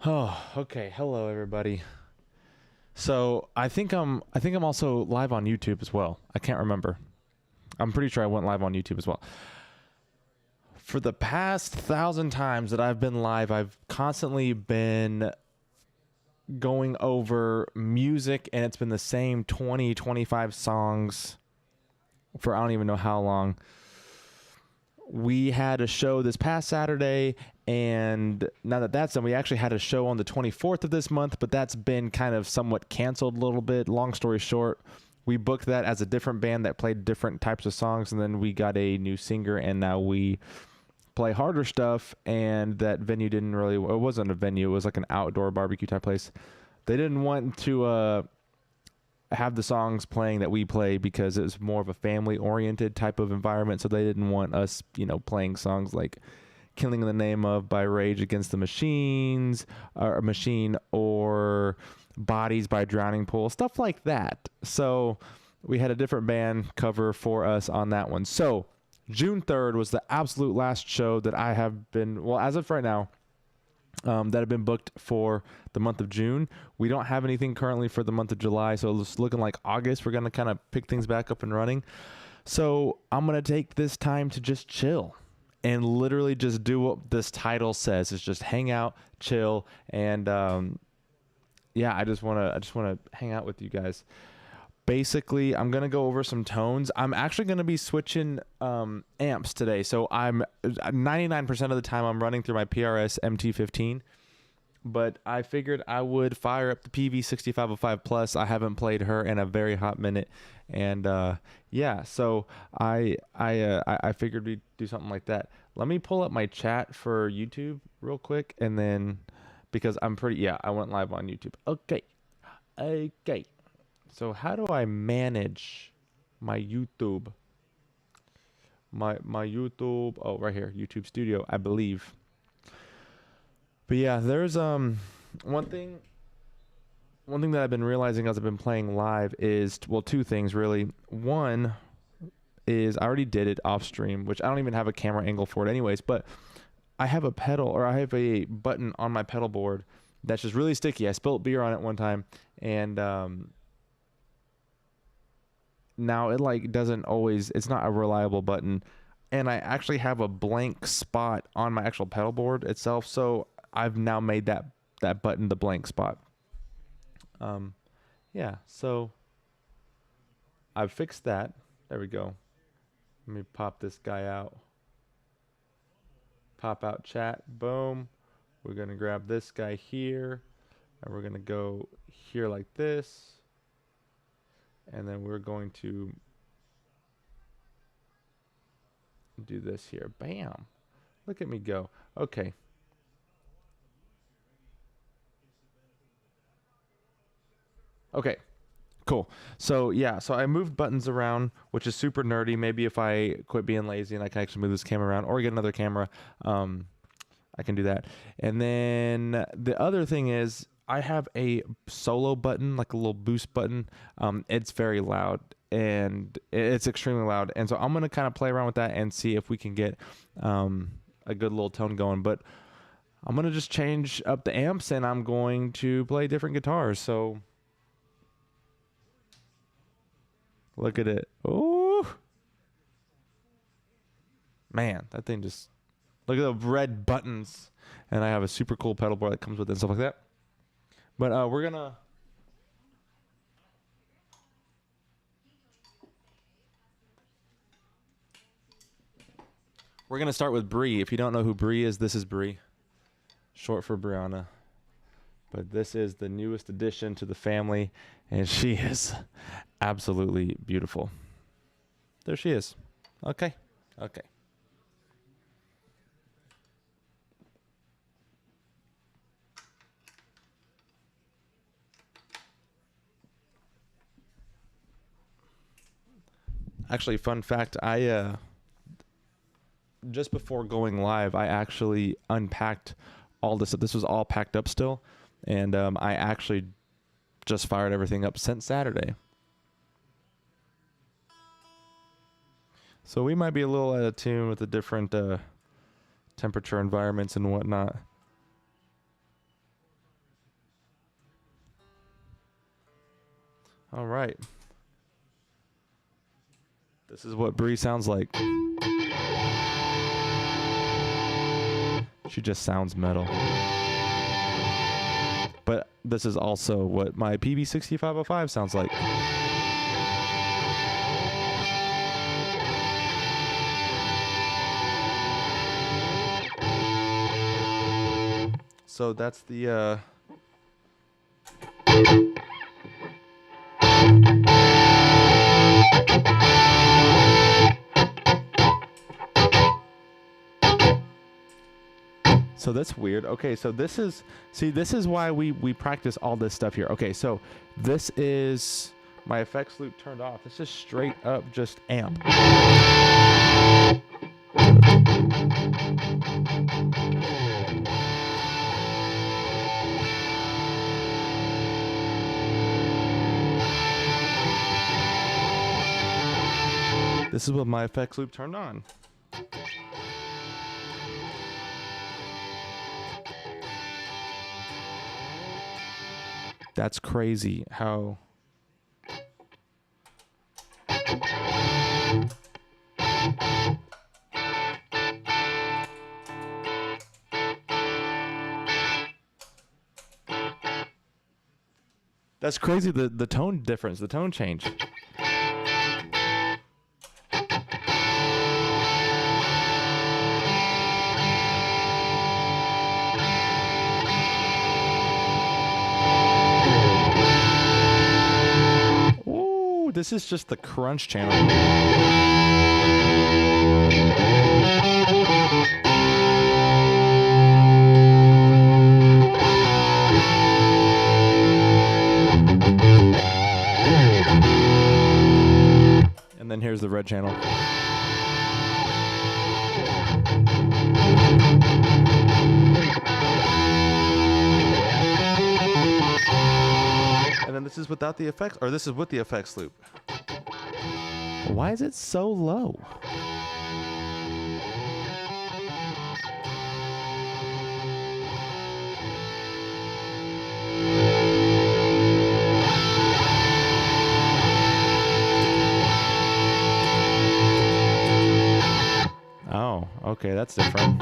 Oh, okay. Hello, everybody. So I think I'm also live on YouTube as well. I can't remember. I'm pretty sure I went live on YouTube as well. For the past 1,000 times that I've been live, I've constantly been going over music, and it's been the same 20, 25 songs for I don't even know how long. We had a show this past Saturday, and now that that's done, we actually had a show on the 24th of this month, but that's been kind of somewhat canceled a little bit. Long story short, we booked that as a different band that played different types of songs, and then we got a new singer, and now we play harder stuff. And that venue didn't really, it wasn't a venue, it was like an outdoor barbecue type place. They didn't want to have the songs playing that we play because it was more of a family oriented type of environment, so they didn't want us playing songs like Killing in the Name of by Rage Against the Machines or Machine, or Bodies by Drowning Pool, stuff like that. So we had a different band cover for us on that one. So June 3rd was the absolute last show that I have been, well, as of right now, that have been booked for the month of June. We don't have anything currently for the month of July, so it's looking like August. We're going to kind of pick things back up and running. So I'm going to take this time to just chill and literally just do what this title says. It's just hang out, chill, and I just want to hang out with you guys. Basically, I'm going to go over some tones. I'm actually going to be switching amps today. So I'm 99% of the time I'm running through my PRS MT15, but I figured I would fire up the PV6505 Plus. I haven't played her in a very hot minute. And so I figured we'd do something like that. Let me pull up my chat for YouTube real quick, and then because I went live on YouTube. Okay. So how do I manage my YouTube? My YouTube, oh, right here, YouTube Studio, I believe. But yeah, there's one thing that I've been realizing as I've been playing live is, well, two things really. One is I already did it off stream, which I don't even have a camera angle for it anyways, but I have a button on my pedal board that's just really sticky. I spilled beer on it one time, and now it doesn't always, it's not a reliable button, and I actually have a blank spot on my actual pedal board itself, so I've now made that button the blank spot. So I've fixed that. There we go. Let me pop this guy out. Pop out chat. Boom. We're going to grab this guy here, and we're going to go here like this. And then we're going to do this here. Bam. Look at me go. Okay. Okay. Cool. So I moved buttons around, which is super nerdy. Maybe if I quit being lazy and I can actually move this camera around or get another camera, I can do that. And then the other thing is I have a solo button, like a little boost button. It's very loud, and it's extremely loud. And so I'm going to kind of play around with that and see if we can get a good little tone going. But I'm going to just change up the amps, and I'm going to play different guitars. So look at it. Oh, man, that thing just, look at the red buttons. And I have a super cool pedal board that comes with it and stuff like that. But we're gonna start with Bree. If you don't know who Bree is, this is Bree, short for Brianna. But this is the newest addition to the family, and she is absolutely beautiful. There she is. Okay. Actually, fun fact, I just before going live, I actually unpacked all this. This was all packed up still, and I actually just fired everything up since Saturday. So we might be a little out of tune with the different temperature environments and whatnot. All right. This is what Bree sounds like. She just sounds metal. But this is also what my PB6505 sounds like. So that's the So that's weird. Okay, so this is why we practice all this stuff here. Okay, so this is my effects loop turned off. This is straight up just amp. This is what my effects loop turned on. That's crazy how that's crazy, the tone difference, the tone change. This is just the crunch channel. And then here's the red channel. And then this is without the effects, or this is with the effects loop. Why is it so low? Oh, okay, that's different.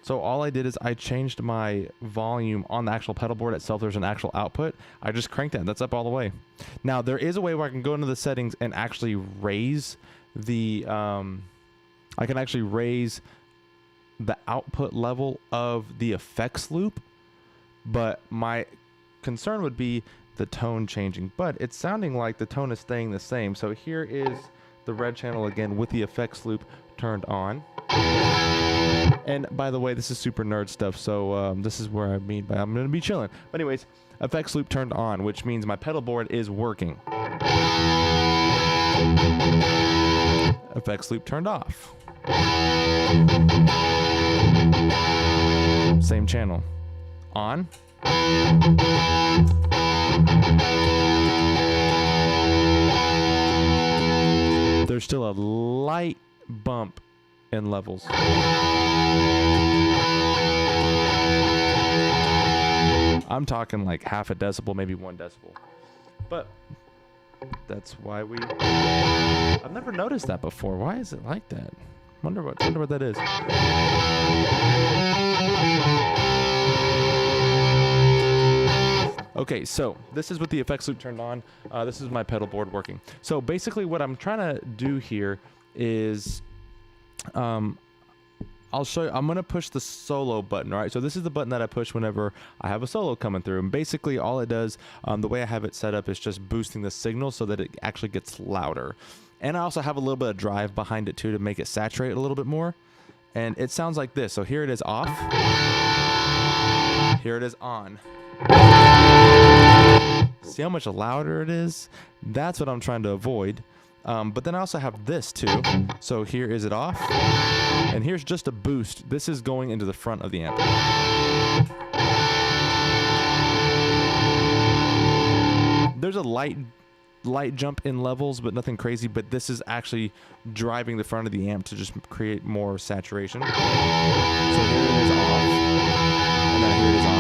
So all I did is I changed my volume on the actual pedal board itself. There's an actual output. I just cranked it. That's up all the way. Now, there is a way where I can go into the settings and actually raise the... I can actually raise the output level of the effects loop. But my concern would be the tone changing. But it's sounding like the tone is staying the same. So here is the red channel again with the effects loop turned on. And by the way, this is super nerd stuff, so this is where I mean by I'm going to be chilling. But anyways, effects loop turned on, which means my pedal board is working. Effects loop turned off. Same channel. On. There's still a light bump in levels. I'm talking like half a decibel, maybe 1 decibel. But that's why I've never noticed that before. Why is it like that? Wonder what that is. Okay, so this is with the effects loop turned on. This is my pedal board working. So basically what I'm trying to do here is I'll show you. I'm going to push the solo button, all right? So this is the button that I push whenever I have a solo coming through. And basically all it does, the way I have it set up is just boosting the signal so that it actually gets louder. And I also have a little bit of drive behind it too to make it saturate a little bit more. And it sounds like this. So here it is off. Here it is on. See how much louder it is? That's what I'm trying to avoid. But then I also have this too. So here is it off. And here's just a boost. This is going into the front of the amp. There's a light jump in levels, but nothing crazy. But this is actually driving the front of the amp to just create more saturation. So here it is off. And then here it is on.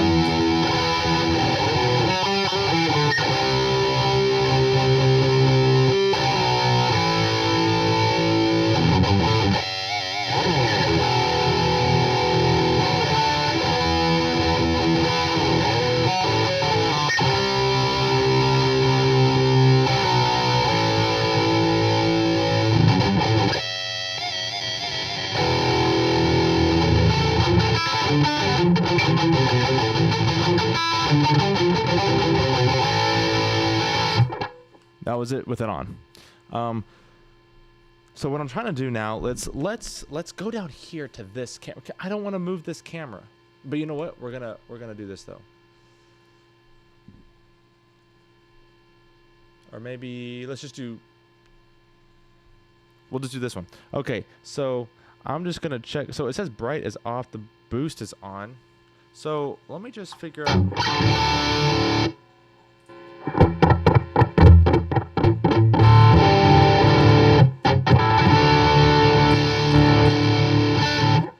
That was it with it on. So what I'm trying to do now, let's go down here to this camera. I don't want to move this camera, but you know what? We're gonna do this though. Or maybe we'll just do this one. Okay, so I'm just gonna check. So it says bright is off, the boost is on. So let me just figure out.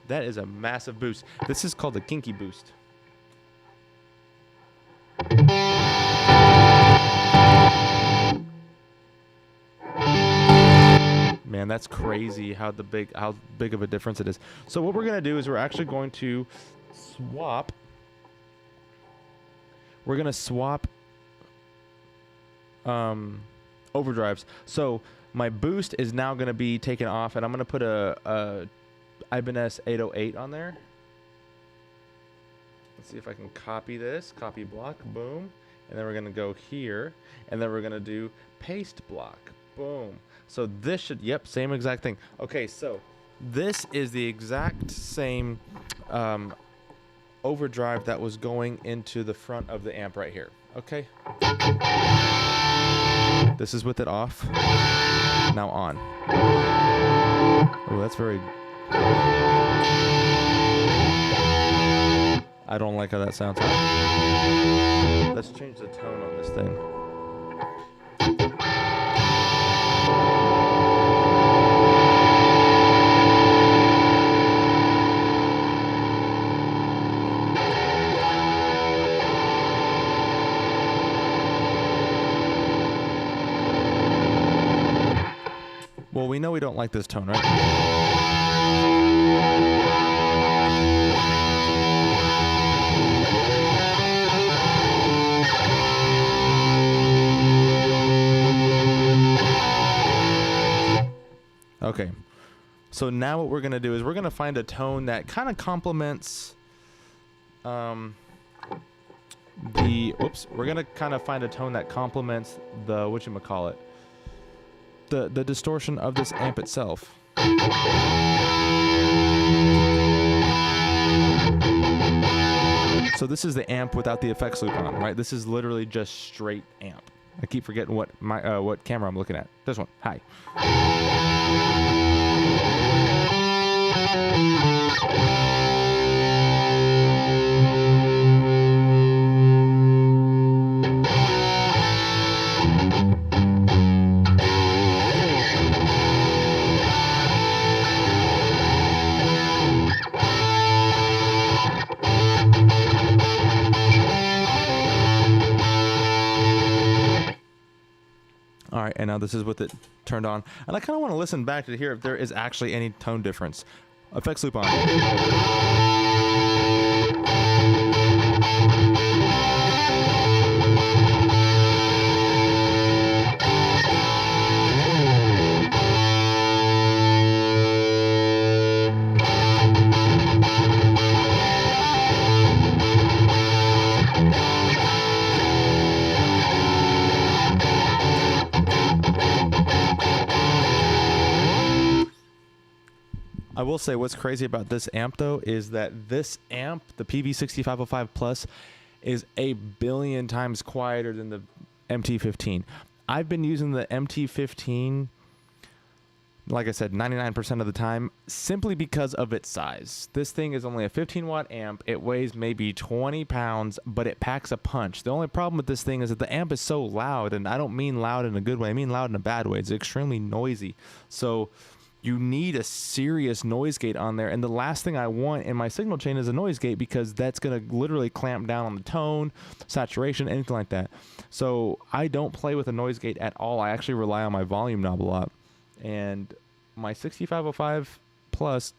That is a massive boost. This is called a kinky boost. Man, that's crazy how big of a difference it is. So what we're gonna do is we're actually going to swap. We're gonna swap overdrives. So my boost is now gonna be taken off, and I'm gonna put a Ibanez 808 on there. Let's see if I can copy this. Copy block, boom. And then we're gonna go here, and then we're gonna do paste block, boom. So this should, yep, same exact thing. Okay, so this is the exact same overdrive that was going into the front of the amp right here. Okay. This is with it off. Now on. Oh, that's very... I don't like how that sounds. Let's change the tone on this thing. Well, we know we don't like this tone, right? Okay, so now what we're going to do is we're going to find a tone that kind of complements we're going to kind of find a tone that complements the, whatchamacallit, the distortion of this amp itself. So this is the amp without the effects loop on, right? This is literally just straight amp. I keep forgetting what camera I'm looking at. This one. Hi. All right, and now this is with it turned on. And I kind of want to listen back to hear if there is actually any tone difference. Effects loop on. I will say what's crazy about this amp though is that this amp, the PV6505 Plus, is a billion times quieter than the MT15. I've been using the MT15, like I said, 99% of the time, simply because of its size. This thing is only a 15 watt amp. It weighs maybe 20 pounds, but it packs a punch. The only problem with this thing is that the amp is so loud, and I don't mean loud in a good way. I mean loud in a bad way. It's extremely noisy. So you need a serious noise gate on there, and the last thing I want in my signal chain is a noise gate, because that's going to literally clamp down on the tone, saturation, anything like that. So I don't play with a noise gate at all. I actually rely on my volume knob a lot. And my 6505 Plus,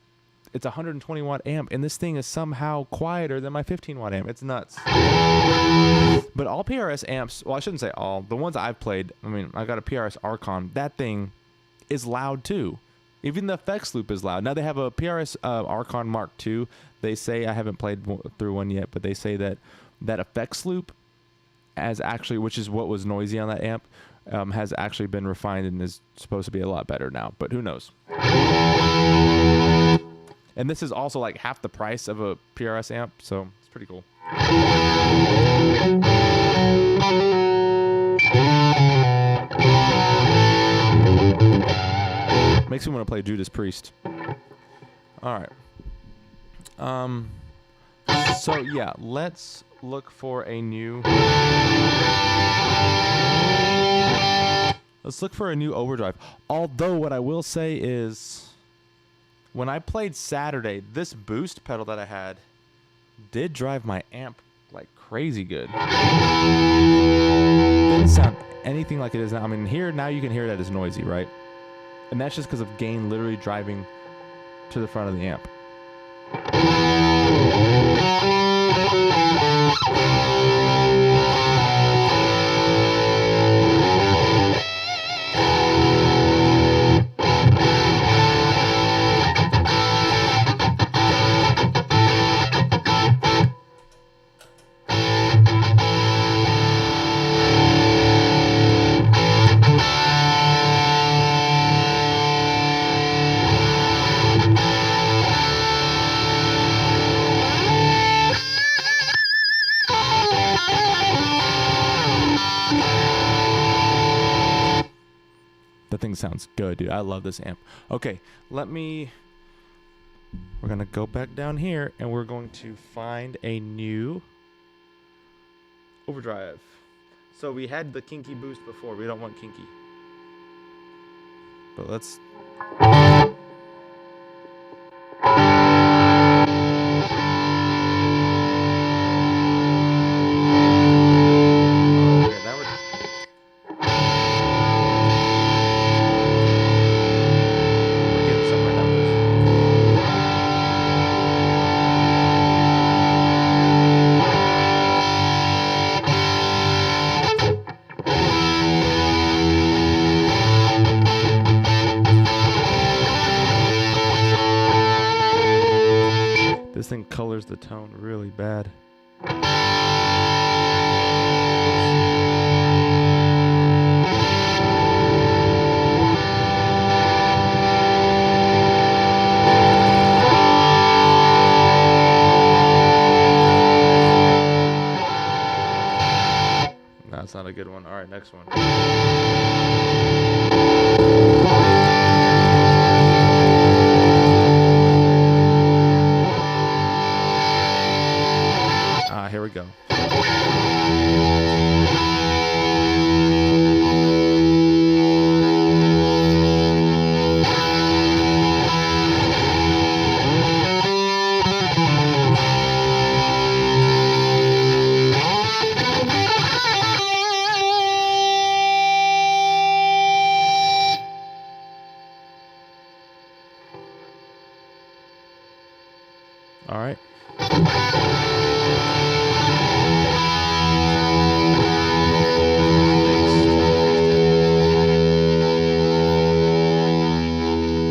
it's a 120 watt amp, and this thing is somehow quieter than my 15 watt amp. It's nuts. But all PRS amps, well, I shouldn't say all, the ones I've played, I mean, I got a PRS Archon, that thing is loud too. Even the effects loop is loud. Now they have a PRS Archon Mark II. They say, I haven't played through one yet, but they say that that effects loop, as actually, which is what was noisy on that amp, has actually been refined and is supposed to be a lot better now, but who knows? And this is also like half the price of a PRS amp, so it's pretty cool. Makes me want to play Judas Priest. All right. So yeah, let's look for a new. Let's look for a new overdrive. Although what I will say is, when I played Saturday, this boost pedal that I had did drive my amp like crazy good. Didn't sound anything like it is now. I mean, here now you can hear that it's noisy, right? And that's just because of gain literally driving to the front of the amp. That thing sounds good, dude. I love this amp. Okay, we're going to go back down here and we're going to find a new overdrive. So we had the kinky boost before. We don't want kinky. But let's... This thing colors the tone really bad. That's not a good one. All right, next one. Here we go. All right.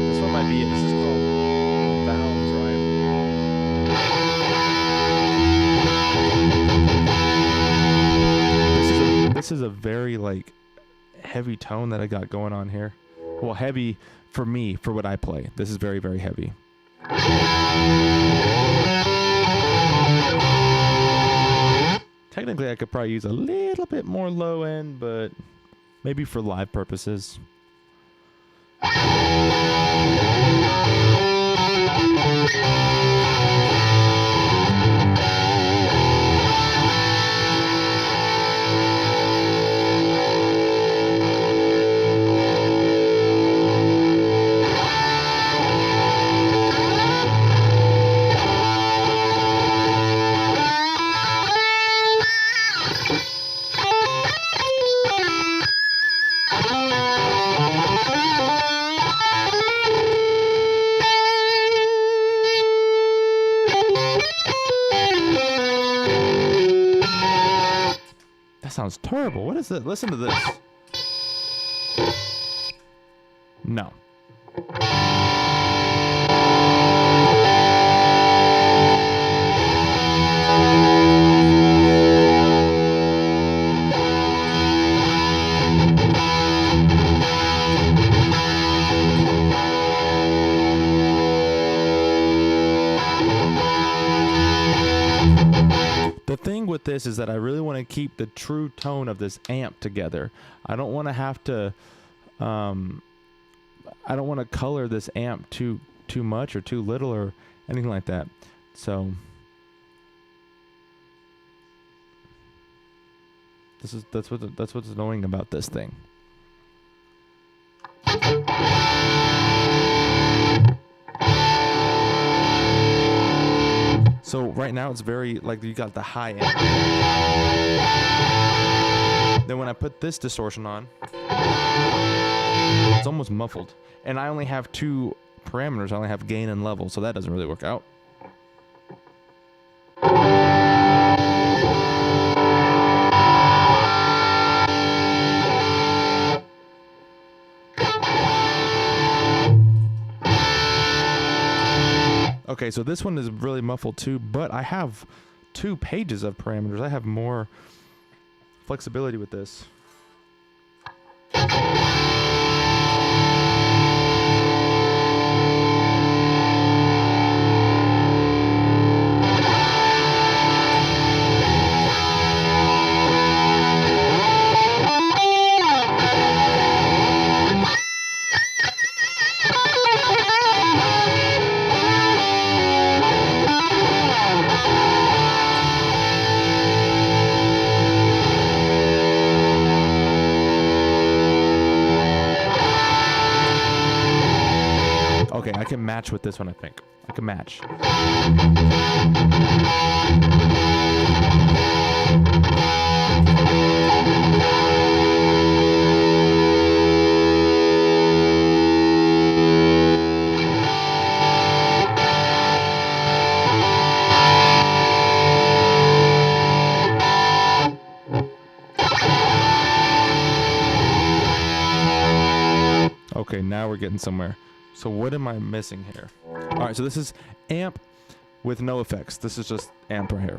This one might be it. This is called Valve Driver. This is a very like heavy tone that I got going on here. Well, heavy for me, for what I play. This is very, very heavy. Technically, I could probably use a little bit more low end, but maybe for live purposes. That sounds terrible. What is it? Listen to this. No. thing with this is that I really want to keep the true tone of this amp together. I don't want to have to, I don't want to color this amp too much or too little or anything like that. So that's what's annoying about this thing. So right now it's very, like, you got the high end. Then when I put this distortion on, it's almost muffled. And I only have 2 parameters. I only have gain and level, so that doesn't really work out. Okay, so this one is really muffled too, but I have 2 pages of parameters. I have more flexibility with this. Okay, I can match with this one, I think. I can match. Okay, now we're getting somewhere. So what am I missing here? All right, so this is amp with no effects. This is just amp right here.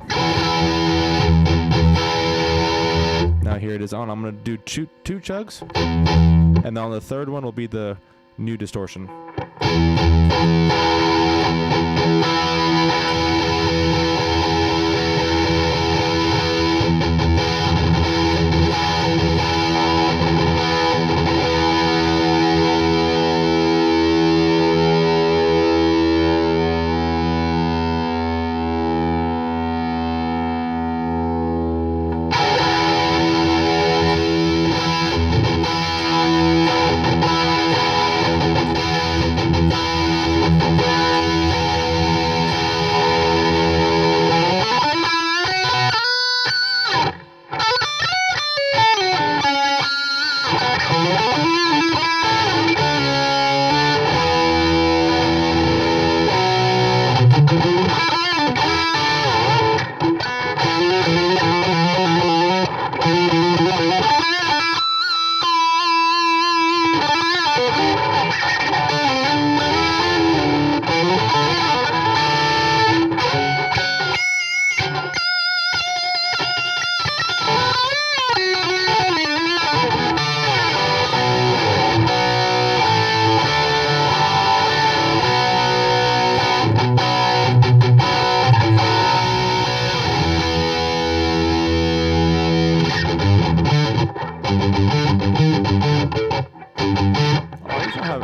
Now here it is on. I'm gonna do 2 chugs, and then on the third one will be the new distortion.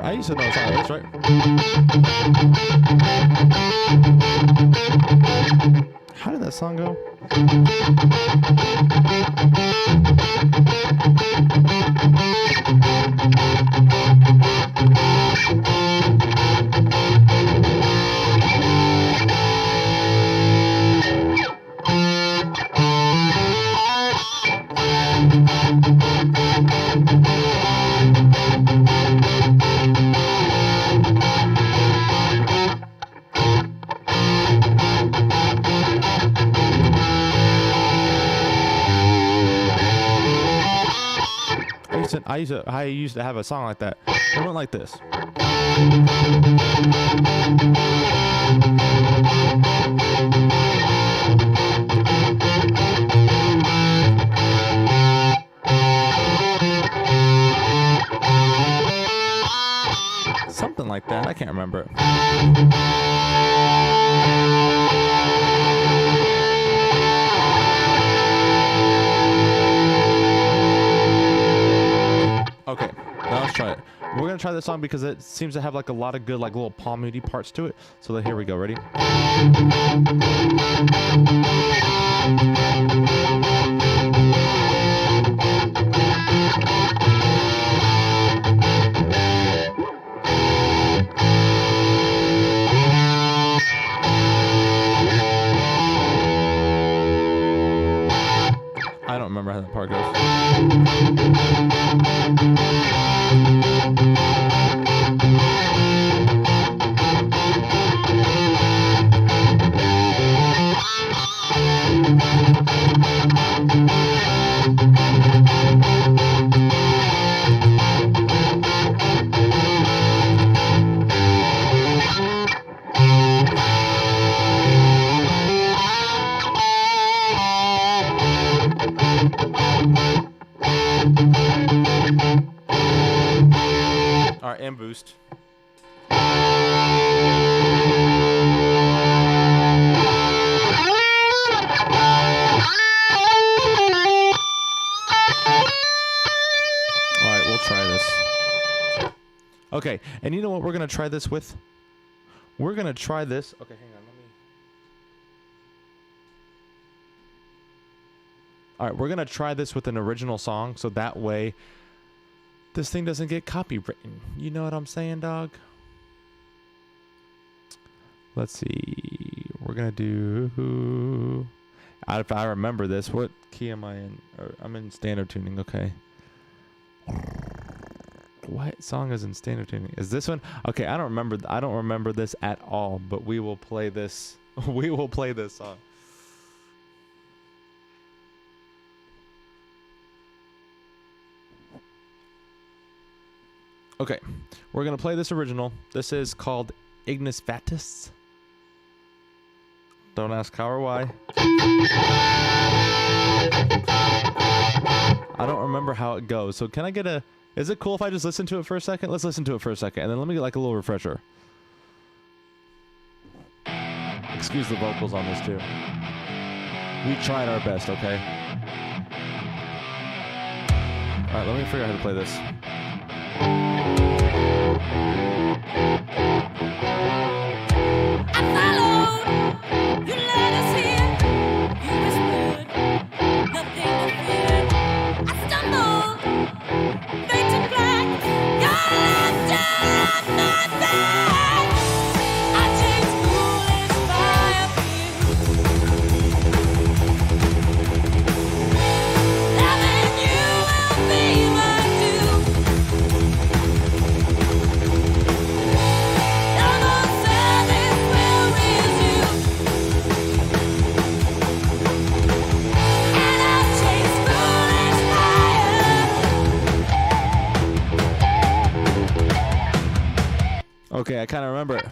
I used to know it's how it is, right? How did that song go? I used to have a song like that. It went like this. Something like that. I can't remember it. try this song because it seems to have like a lot of good like little palm muty parts to it. So here we go. Ready? I don't remember how that part goes. Alright, and boost. Alright, we'll try this. Okay, and you know what we're going to try this with? We're going to try this. Okay, hang on. Alright, we're going to try this with an original song, so that way this thing doesn't get copywritten. You know what I'm saying, dog? Let's see. We're going to do... If I remember this, what key am I in? I'm in standard tuning, okay. What song is in standard tuning? Is this one? Okay, I don't remember this at all, but we will play this. We will play this song. Okay, we're going to play this original. This is called Ignis Fatuus. Don't ask how or why. I don't remember how it goes. So can I get a... Is it cool if I just listen to it for a second? Let's listen to it for a second. And then let me get like a little refresher. Excuse the vocals on this too. We tried our best, okay? Alright, let me figure out how to play this. Okay, I kind of remember it.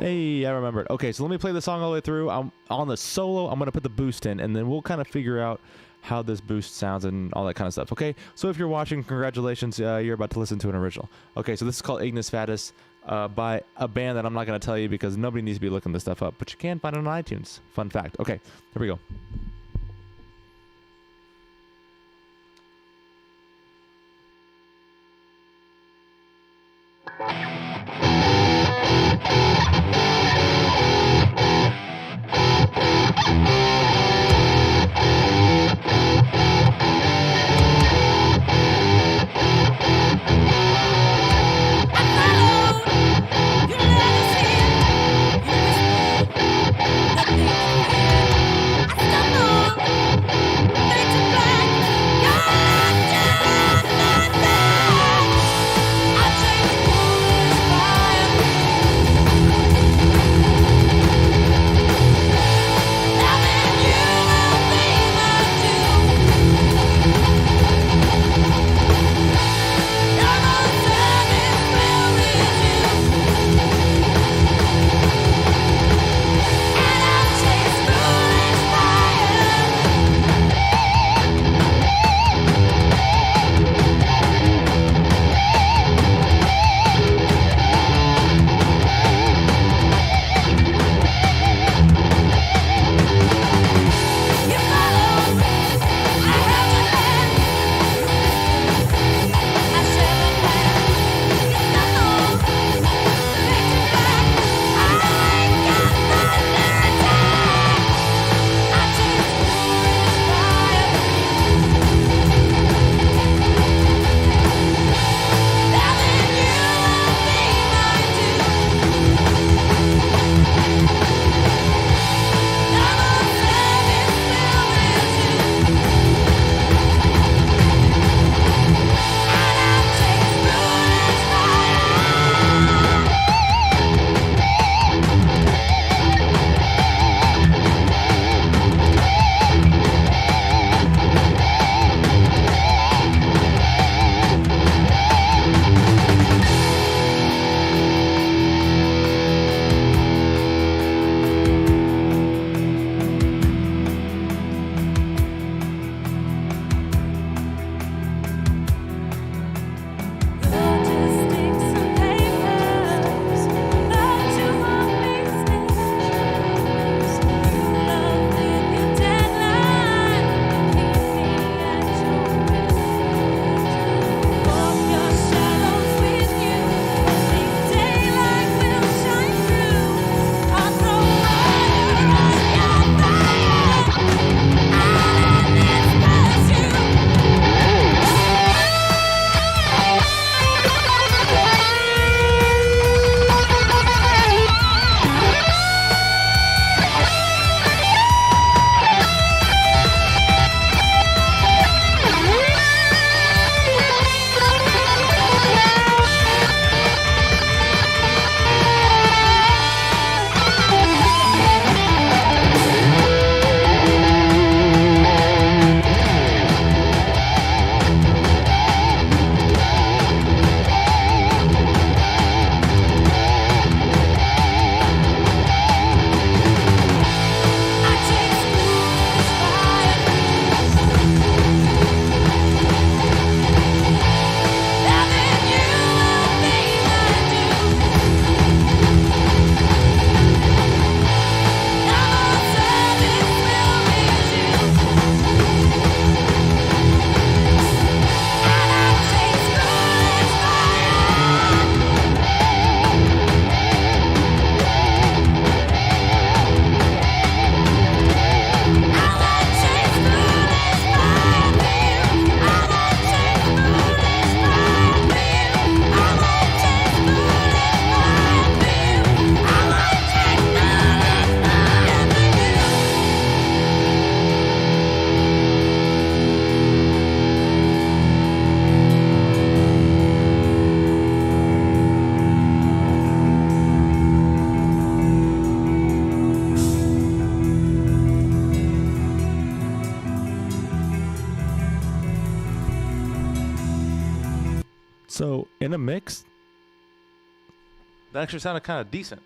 Hey, I remember it. Okay, so let me play the song all the way through. I'm on the solo. I'm going to put the boost in, and then we'll kind of figure out how this boost sounds and all that kind of stuff. Okay, so if you're watching, congratulations, you're about to listen to an original. Okay, so this is called Ignis Fatuus by a band that I'm not going to tell you because nobody needs to be looking this stuff up, but you can find it on iTunes. Fun fact. Okay, here we go. Stop So in a mix, that actually sounded kind of decent.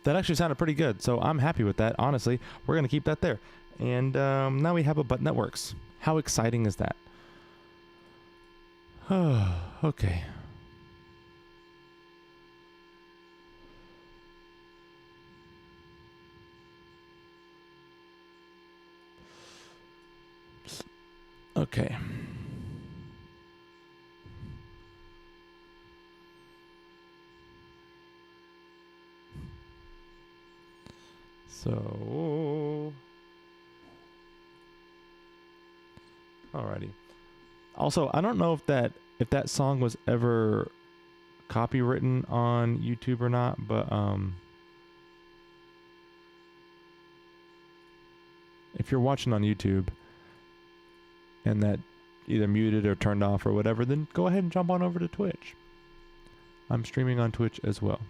That actually sounded pretty good, so I'm happy with that. Honestly, we're going to keep that there. And now we have a button that works. How exciting is that? Okay. Okay. So, alrighty. Also, I don't know if that song was ever copywritten on YouTube or not, but if you're watching on YouTube and that either muted or turned off or whatever, then go ahead and jump on over to Twitch. I'm streaming on Twitch as well.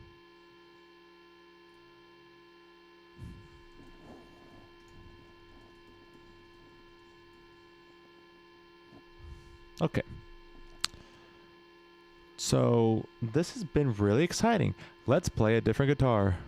Okay. So this has been really exciting. Let's play a different guitar.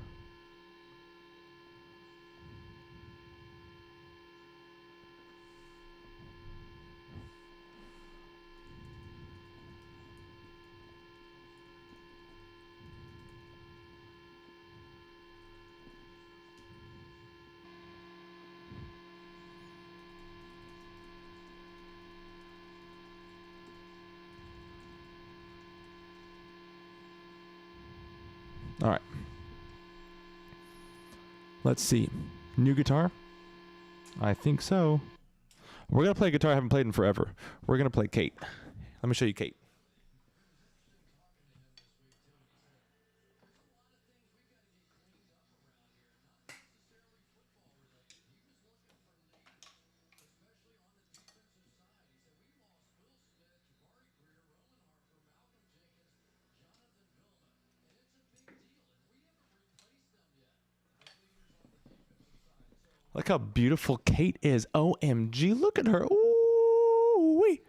All right. Let's see. New guitar? I think so. We're going to play a guitar I haven't played in forever. We're going to play Kate. Let me show you Kate. Look how beautiful Kate is. OMG, look at her. Ooh-wee.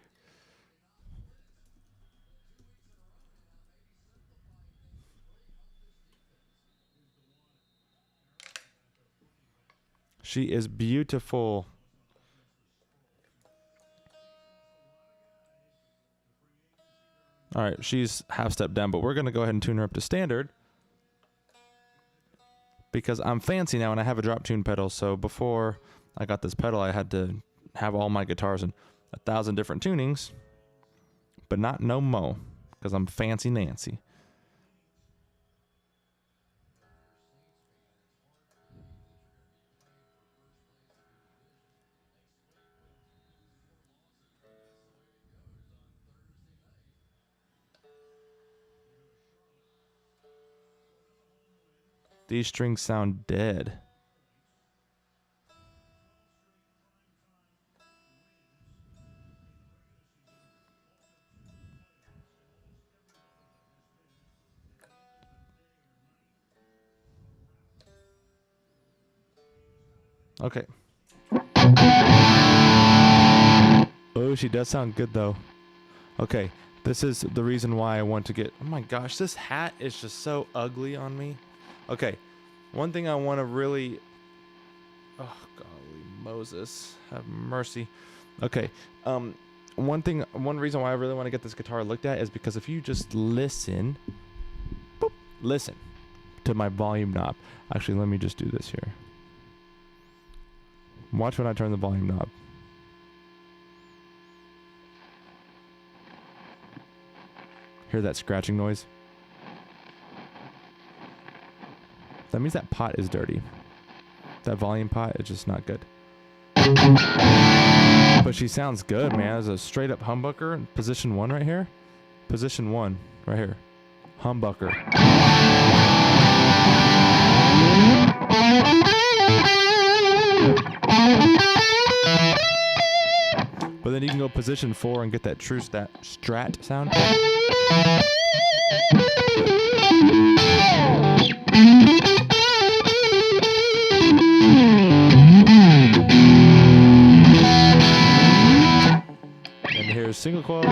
She is beautiful. All right, she's half step down, but we're going to go ahead and tune her up to standard because I'm fancy now and I have a drop tune pedal. So before I got this pedal, I had to have all my guitars in 1,000 different tunings, but not no mo because I'm fancy Nancy. These strings sound dead. Okay. Oh, she does sound good though. Okay, this is the reason why I want to get... Oh my gosh, this hat is just so ugly on me. Okay, one thing I want to really... Oh, golly Moses, have mercy. Okay, one reason why I really want to get this guitar looked at is because if you just listen... Boop, listen to my volume knob. Actually, let me just do this here. Watch when I turn the volume knob. Hear that scratching noise? That means that pot is dirty. That volume pot is just not good. But she sounds good, man. As a straight up humbucker. Position 1 right here. Position 1 right here. Humbucker. But then you can go position 4 and get that true strat sound. And here's single coils.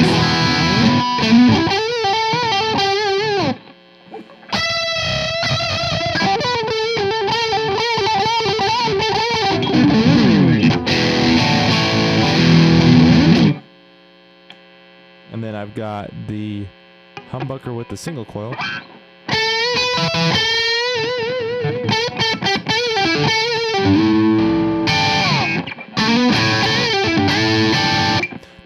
And then I've got the humbucker with the single coil.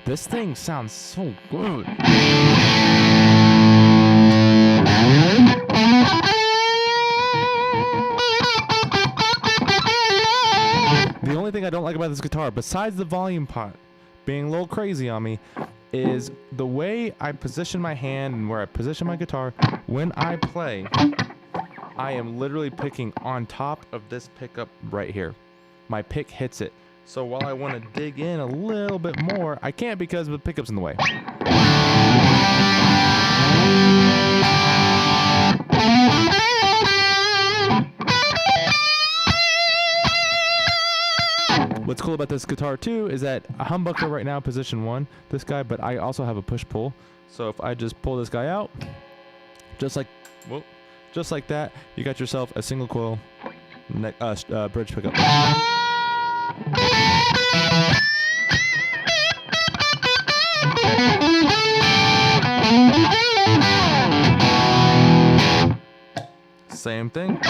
This thing sounds so good. The only thing I don't like about this guitar, besides the volume pot being a little crazy on me, is the way I position my hand and where I position my guitar. When I play, I am literally picking on top of this pickup right here. My pick hits it. So while I want to dig in a little bit more, I can't because the pickup's in the way. What's cool about this guitar too is that a humbucker right now, position 1, this guy, but I also have a push-pull. So if I just pull this guy out, just like that, you got yourself a single coil bridge pickup. Same thing.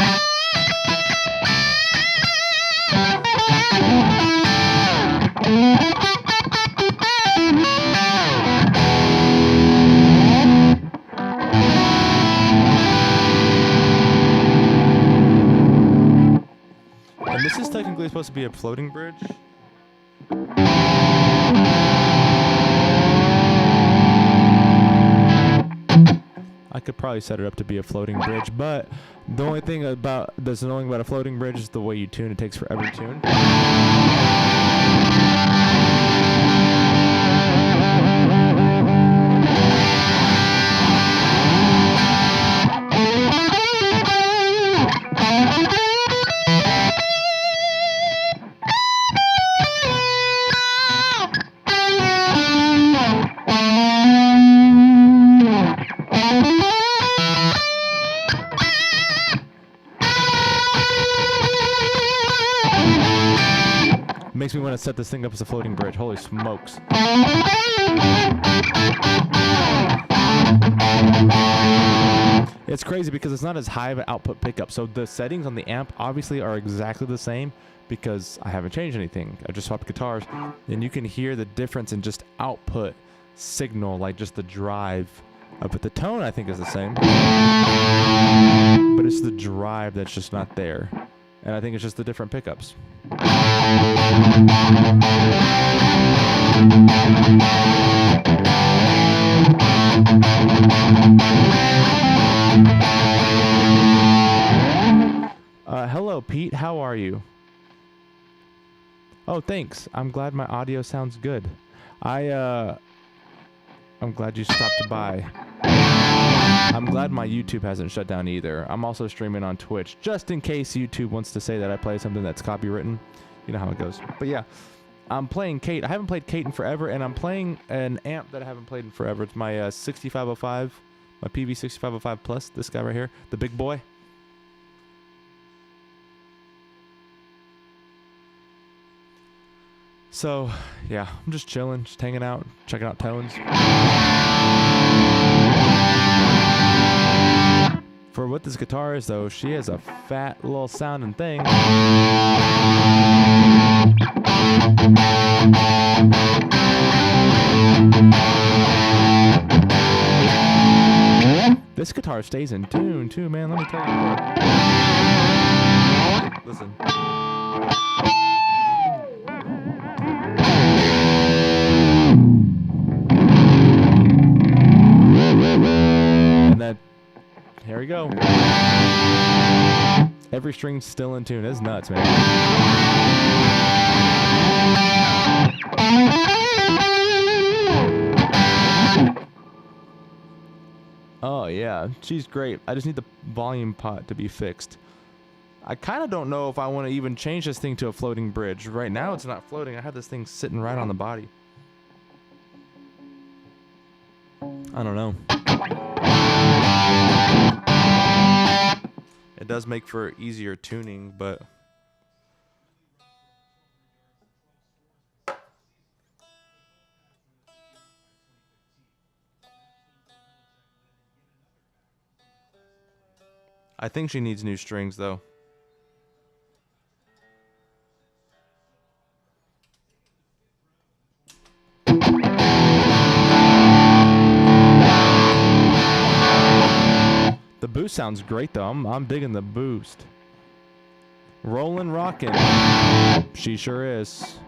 And this is technically supposed to be a floating bridge. I could probably set it up to be a floating bridge, but the only thing that's annoying about a floating bridge is the way you tune. It takes forever to tune. Makes me want to set this thing up as a floating bridge. Holy smokes. It's crazy because it's not as high of an output pickup. So the settings on the amp obviously are exactly the same because I haven't changed anything. I just swapped guitars. And you can hear the difference in just output signal, like just the drive. But the tone I think is the same. But it's the drive that's just not there. And I think it's just the different pickups. Hello, Pete. How are you? Oh, thanks. I'm glad my audio sounds good. I'm glad you stopped by. I'm glad my YouTube hasn't shut down either. I'm also streaming on Twitch, just in case YouTube wants to say that I play something that's copywritten. You know how it goes. But yeah, I'm playing Kate. I haven't played Kate in forever, and I'm playing an amp that I haven't played in forever. It's my 6505, my PV6505 Plus, this guy right here, the big boy. So, yeah, I'm just chilling, just hanging out, checking out tones. For what this guitar is, though, she has a fat little sounding thing. This guitar stays in tune, too, man. Let me tell you what. Listen. And then, here we go. Every string's still in tune. It's nuts, man. Oh, yeah. She's great. I just need the volume pot to be fixed. I kind of don't know if I want to even change this thing to a floating bridge. Right now, it's not floating. I have this thing sitting right on the body. I don't know. It does make for easier tuning, but... I think she needs new strings, though. The boost sounds great, though. I'm digging the boost. Rollin' rockin'. She sure is.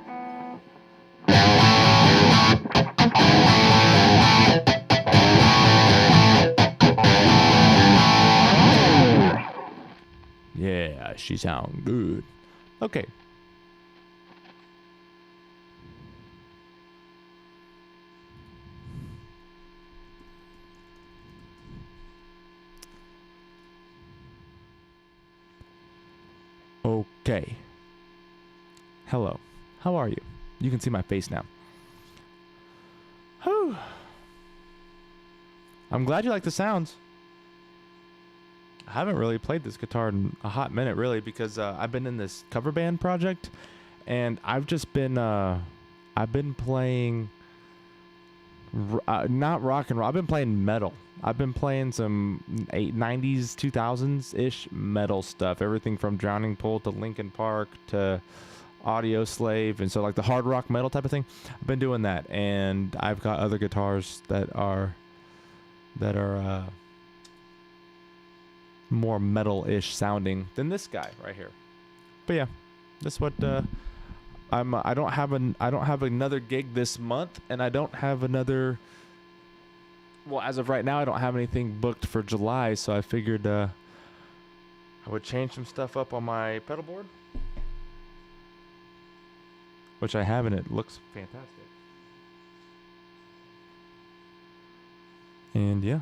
Yeah, she sound good. Okay. Okay. Hello. How are you? You can see my face now. Whew. I'm glad you like the sounds. I haven't really played this guitar in a hot minute, really, because I've been in this cover band project, and I've just been playing not rock and roll. I've been playing metal. I've been playing some 90s, 2000s ish metal stuff. Everything from Drowning Pool to Linkin Park to Audio Slave, and so like the hard rock metal type of thing. I've been doing that, and I've got other guitars that are more metal-ish sounding than this guy right here. But yeah, that's what I don't have another gig this month, and I don't have another. Well, as of right now, I don't have anything booked for July, so I figured I would change some stuff up on my pedal board, which I have, and it looks fantastic. And yeah,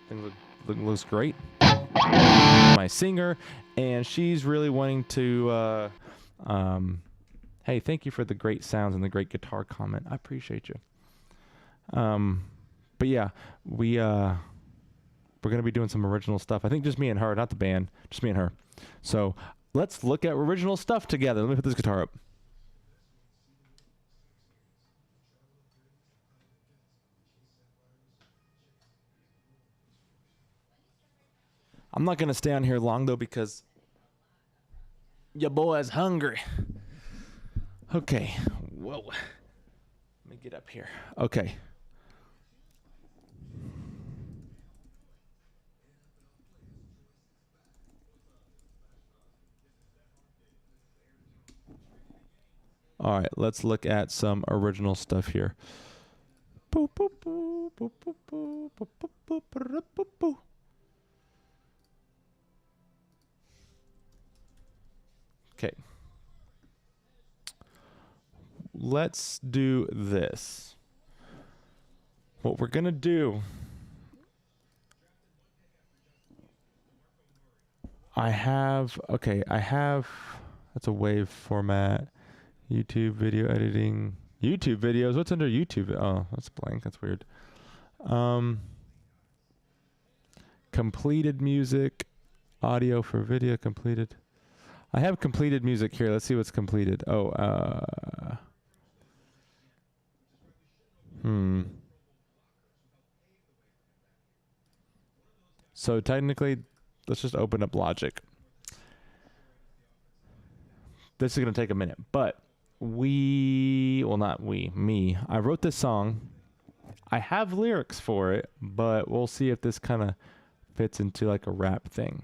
things looks great. My singer, and she's really wanting to. Hey, thank you for the great sounds and the great guitar comment. I appreciate you. But yeah, we're gonna be doing some original stuff. I think just me and her, not the band, just me and her. So let's look at original stuff together. Let me put this guitar up. I'm not gonna stay on here long though because your boy's hungry. Okay, whoa. Let me get up here. Okay. All right, let's look at some original stuff here. Okay. Let's do this. What we're going to do, that's a wave format. YouTube video editing. YouTube videos? What's under YouTube? Oh, that's blank. That's weird. Completed music. Audio for video completed. I have completed music here. Let's see what's completed. So technically, let's just open up Logic. This is going to take a minute, but me. I wrote this song. I have lyrics for it, but we'll see if this kind of fits into like a rap thing.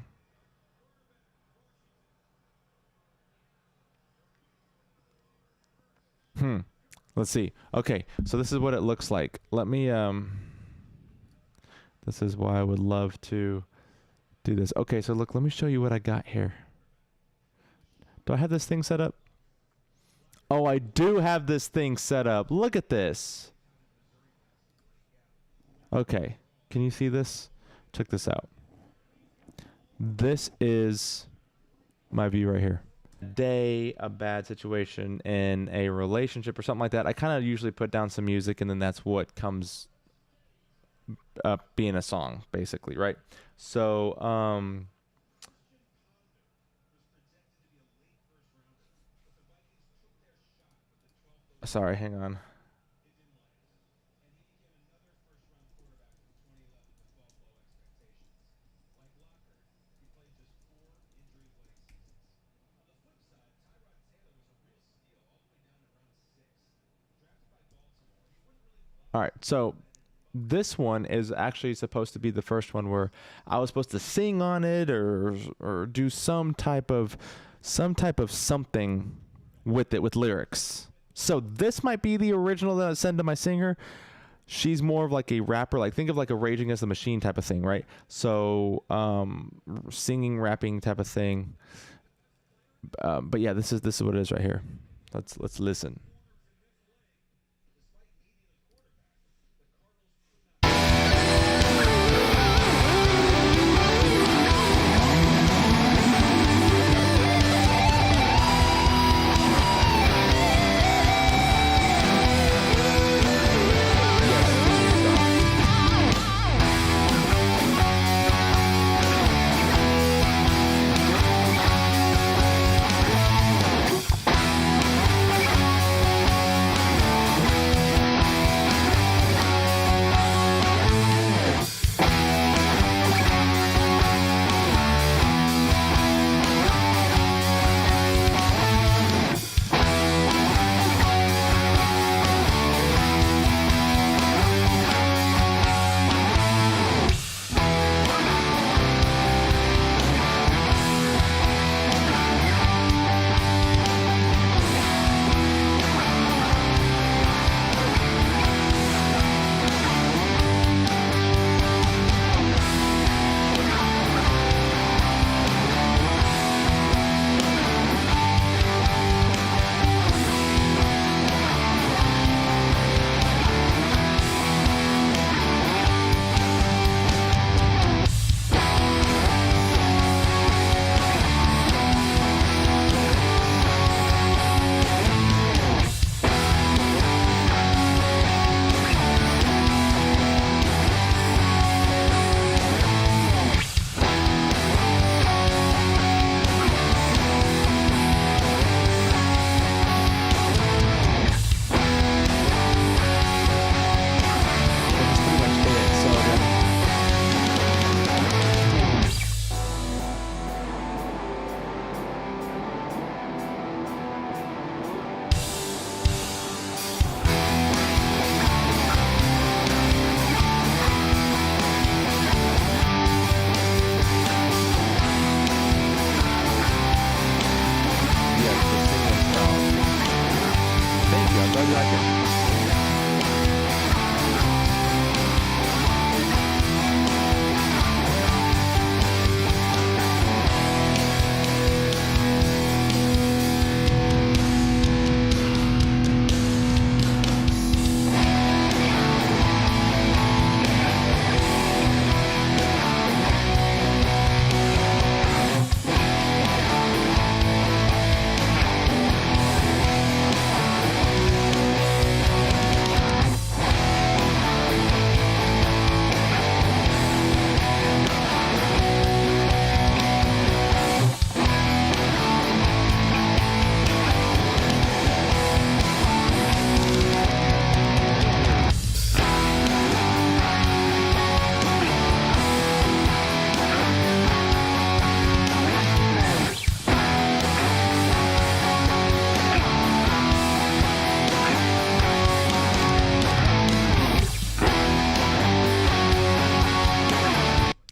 Let's see. Okay, so this is what it looks like. Let me this is why I would love to do this. Okay, so look, let me show you what I got here. Do I have this thing set up? Oh, I do have this thing set up. Look at this. Okay. Can you see this? Check this out. This is my view right here. Day, a bad situation in a relationship or something like that. I kind of usually put down some music, and then that's what comes up being a song, basically, right? So, sorry, hang on. All right, so this one is actually supposed to be the first one where I was supposed to sing on it or do some type of something with it with lyrics. So this might be the original that I send to my singer. She's more of like a rapper, like think of like a Rage Against the Machine type of thing, right? So singing, rapping type of thing. But yeah, this is what it is right here. Let's listen.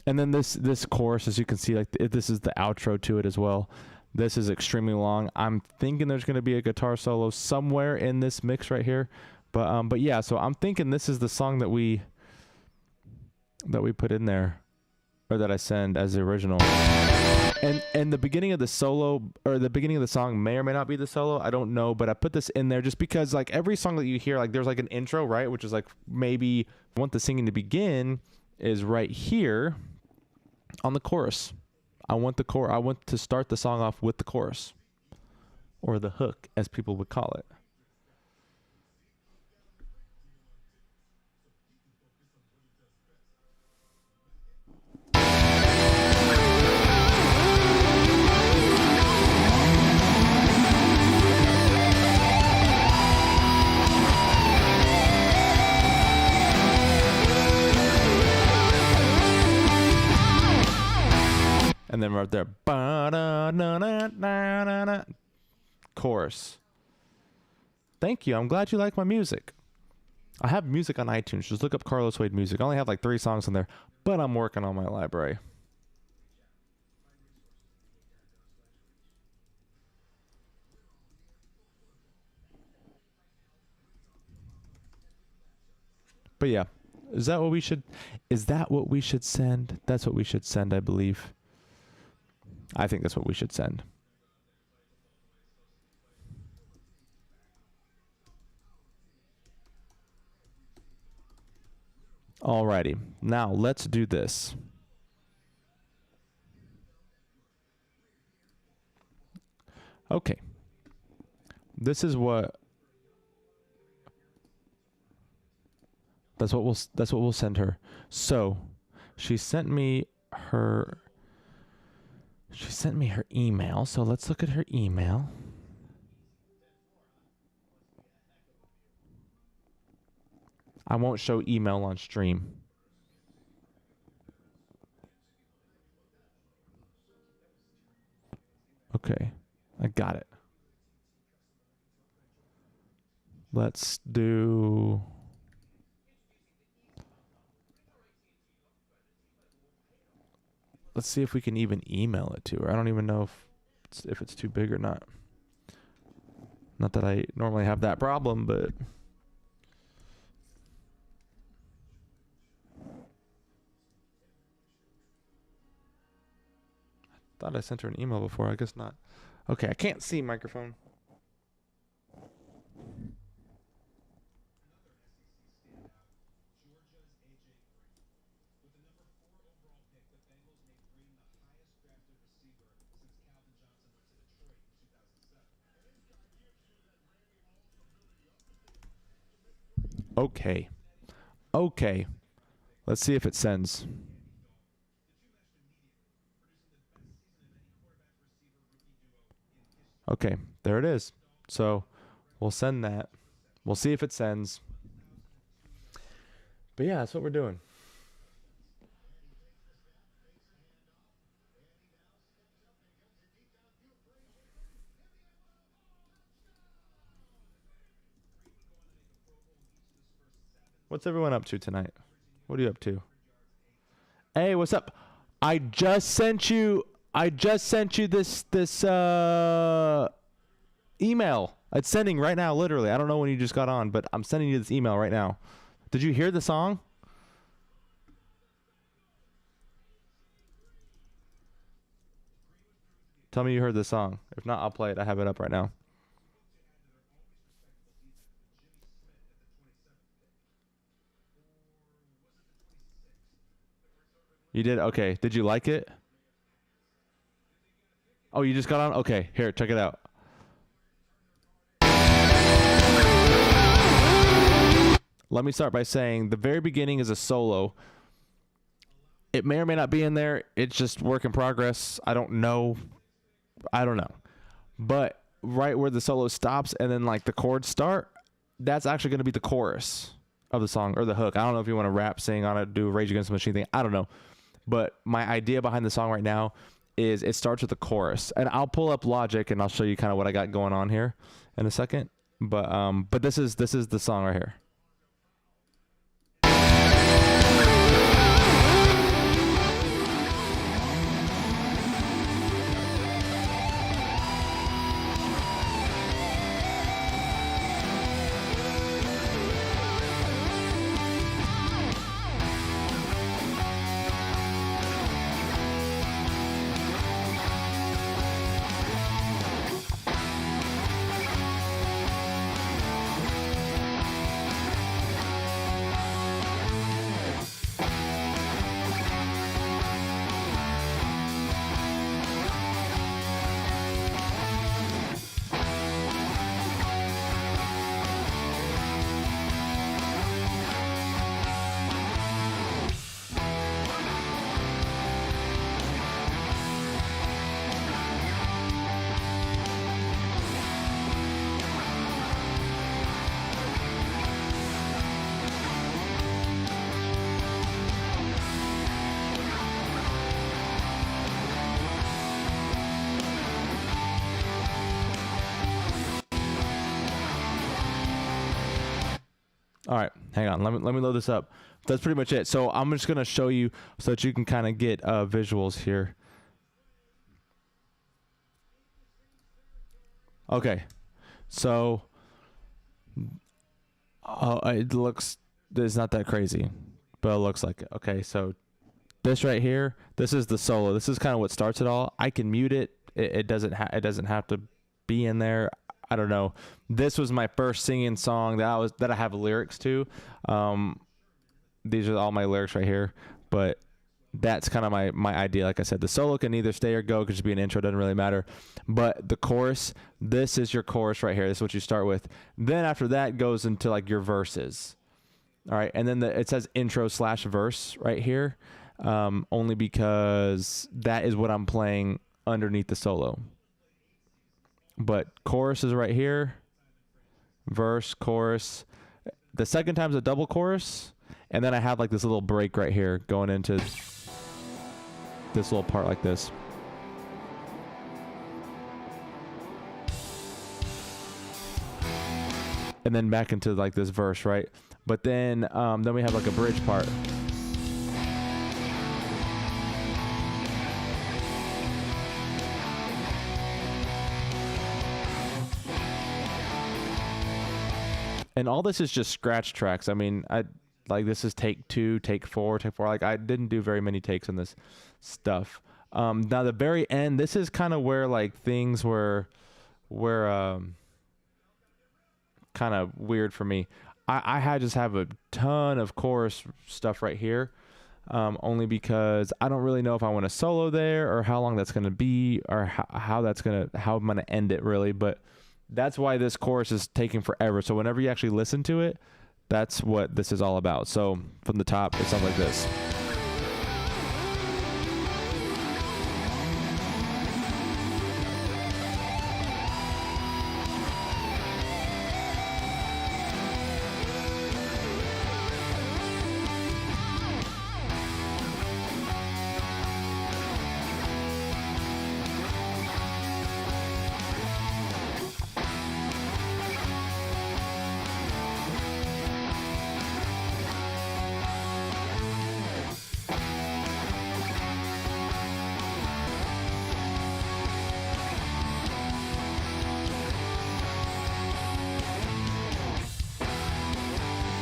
And then this chorus, as you can see, like this is the outro to it as well. This is extremely long. I'm thinking there's going to be a guitar solo somewhere in this mix right here, but yeah. So I'm thinking this is the song that we put in there, or that I send as the original. And the beginning of the solo, or the beginning of the song, may or may not be the solo. I don't know, but I put this in there just because, like, every song that you hear, like, there's like an intro, right, which is like maybe want the singing to begin. is right here on the chorus. I want to start the song off with the chorus, or the hook, as people would call it. And then right there, chorus. Thank you. I'm glad you like my music. I have music on iTunes. Just look up Carlos Wade music. I only have like 3 songs on there, but I'm working on my library. But yeah, is that what we should send? That's what we should send, I believe. I think that's what we should send. Alrighty, now let's do this. Okay. That's what we'll send her. So, she sent me her email. So let's look at her email. I won't show email on stream. Okay, I got it. Let's see if we can even email it to her. I don't even know if it's too big or not. Not that I normally have that problem, but I thought I sent her an email before. I guess not. Okay, I can't see microphone. Okay. Let's see if it sends. Okay, there it is. So we'll send that. We'll see if it sends. But yeah, that's what we're doing. What's everyone up to tonight? What are you up to? Hey, what's up? I just sent you this email. It's sending right now, literally. I don't know when you just got on, but I'm sending you this email right now. Did you hear the song? Tell me you heard the song. If not, I'll play it. I have it up right now. You did? Okay. Did you like it? Oh, you just got on? Okay. Here, check it out. Let me start by saying the very beginning is a solo. It may or may not be in there. It's just work in progress. I don't know. But right where the solo stops and then like the chords start, that's actually going to be the chorus of the song, or the hook. I don't know if you want to rap, sing on it, do a Rage Against the Machine thing. I don't know. But my idea behind the song right now is it starts with the chorus. And I'll pull up Logic and I'll show you kind of what I got going on here in a second. But this is the song right here. All right, hang on. Let me load this up. That's pretty much it. So I'm just gonna show you so that you can kind of get visuals here. Okay, so it looks, it's not that crazy, but it looks like it. Okay, so this right here, this is the solo. This is kind of what starts it all. I can mute it. It doesn't have to be in there. I don't know. This was my first singing song that I have lyrics to. These are all my lyrics right here, but that's kind of my idea. Like I said, the solo can either stay or go. It could just be an intro. Doesn't really matter. But the chorus, this is your chorus right here. This is what you start with. Then after that goes into like your verses. All right. And then it says intro/verse right here. Only because that is what I'm playing underneath the solo. But chorus is right here. Verse, chorus. The second time's a double chorus. And then I have like this little break right here going into this little part like this. And then back into like this verse, right? But then we have like a bridge part. And all this is just scratch tracks. I mean, this is take 2, take 4. Like I didn't do very many takes on this stuff. Now the very end, this is kind of where like things were kind of weird for me. I just have a ton of chorus stuff right here. Only because I don't really know if I want to solo there or how long that's going to be or how I'm going to end it really. But that's why this chorus is taking forever. So whenever you actually listen to it, that's what this is all about. So from the top, it sounds like this.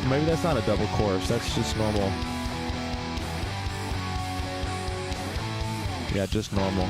Maybe that's not a double chorus. That's just normal. Yeah, just normal.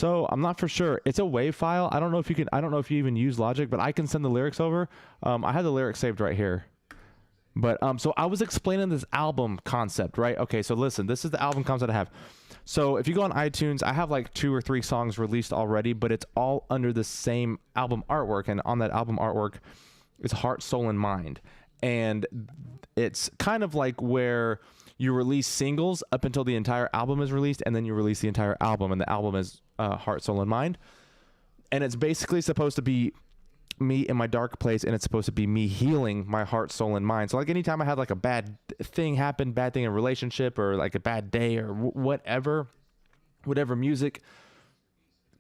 So I'm not for sure. It's a WAV file. I don't know if you even use Logic, but I can send the lyrics over. I have the lyrics saved right here. But so I was explaining this album concept, right? Okay, so listen, this is the album concept I have. So if you go on iTunes, I have like 2 or 3 songs released already, but it's all under the same album artwork. And on that album artwork is Heart, Soul, and Mind. And it's kind of like where you release singles up until the entire album is released, and then you release the entire album, and the album is Heart, Soul, and Mind. And it's basically supposed to be me in my dark place, and it's supposed to be me healing my heart, soul, and mind. So like anytime I had like a bad thing happen, bad thing in a relationship, or like a bad day, or whatever music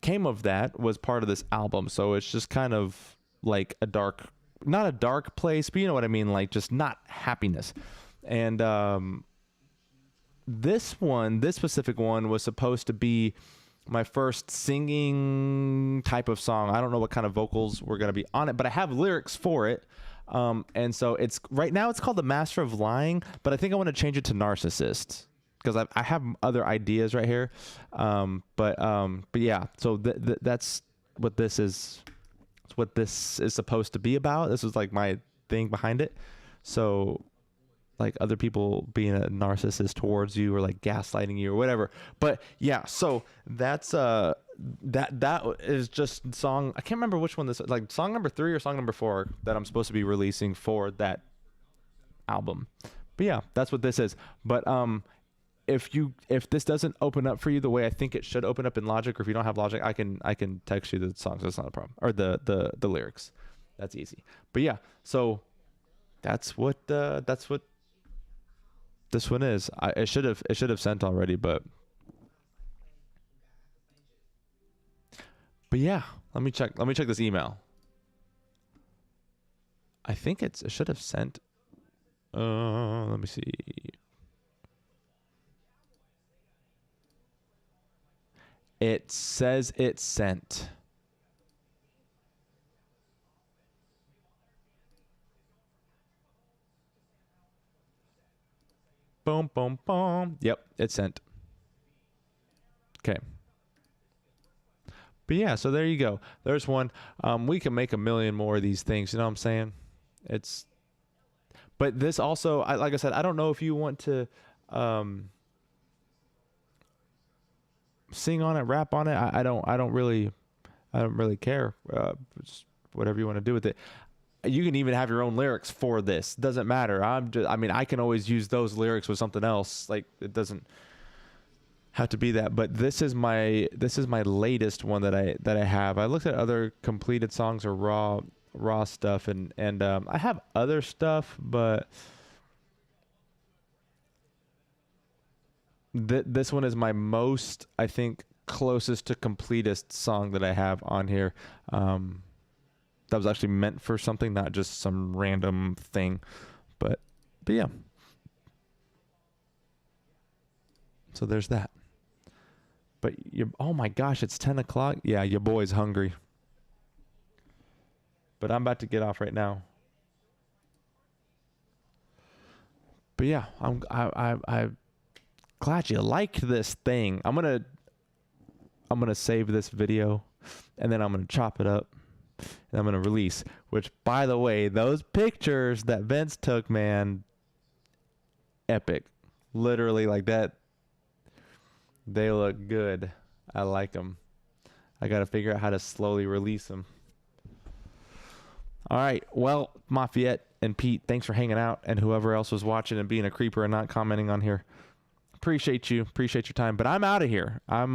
came of that was part of this album. So it's just kind of like not a dark place, but you know what I mean? Like just not happiness. And this specific one was supposed to be my first singing type of song. I don't know what kind of vocals were going to be on it, but I have lyrics for it. And so it's right now it's called The Master of Lying, but I think I want to change it to Narcissist because I have other ideas right here. But yeah, so that's what this is. It's what this is supposed to be about. This was like my thing behind it. So like other people being a narcissist towards you or like gaslighting you or whatever. But yeah, so that's that is just song. I can't remember which one this is, like song number 3 or song number 4 that I'm supposed to be releasing for that album. But yeah, that's what this is. But if this doesn't open up for you the way I think it should open up in Logic, or if you don't have Logic, I can text you the songs. That's not a problem. Or the lyrics. That's easy. But yeah, so that's what this one is. It should have sent already, but yeah, let me check this email. I think it should have sent. Let me see. It says it sent. Boom, boom, boom. Yep, it's sent. Okay. But yeah, so there you go. There's one. We can make a million more of these things. You know what I'm saying? But this also, like I said, I don't know if you want to sing on it, rap on it. I don't really care. Just whatever you want to do with it. You can even have your own lyrics for this. Doesn't matter. I can always use those lyrics with something else. Like it doesn't have to be that. But this is my latest one that I have. I looked at other completed songs or raw stuff, and I have other stuff, but this one is my most, I think, closest to completest song that I have on here. That was actually meant for something, not just some random thing. But yeah. So there's that. But oh my gosh, it's 10 o'clock. Yeah, your boy's hungry. But I'm about to get off right now. But yeah, I'm glad you liked this thing. I'm gonna save this video, and then I'm gonna chop it up. And I'm going to release, which, by the way, those pictures that Vince took, man, epic. Literally like that. They look good. I like them. I got to figure out how to slowly release them. All right. Well, Mafia and Pete, thanks for hanging out. And whoever else was watching and being a creeper and not commenting on here. Appreciate you. Appreciate your time. But I'm out of here. I'm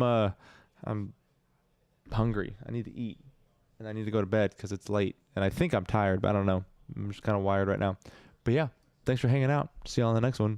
hungry. I need to eat. And I need to go to bed because it's late. And I think I'm tired, but I don't know. I'm just kind of wired right now. But yeah, thanks for hanging out. See you on the next one.